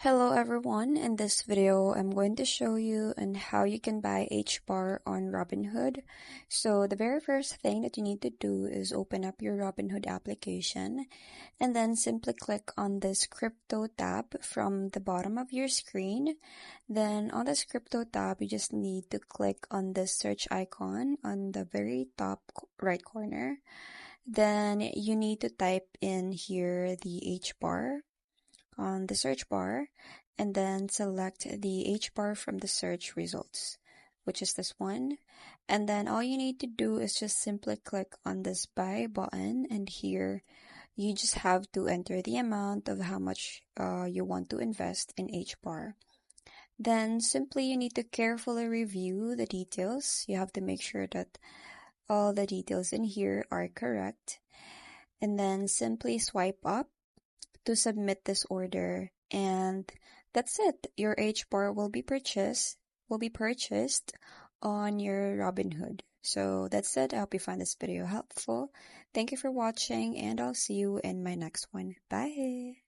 Hello everyone, in this video I'm going to show you on how you can buy HBAR on Robinhood. So the very first thing that you need to do is open up your Robinhood application and then simply click on this crypto tab from the bottom of your screen. Then on this crypto tab you just need to click on this search icon on the very top right corner. Then you need to type in here the HBAR on the search bar and then select the HBAR from the search results, which is this one. And then all you need to do is just simply click on this buy button, and here you just have to enter the amount of how much you want to invest in HBAR. Then simply you need to carefully review the details. You have to make sure that all the details in here are correct, and then simply swipe up to submit this order, and that's it. Your HBAR will be purchased on your Robinhood. So that's it. I hope you find this video helpful. Thank you for watching, and I'll see you in my next one. Bye.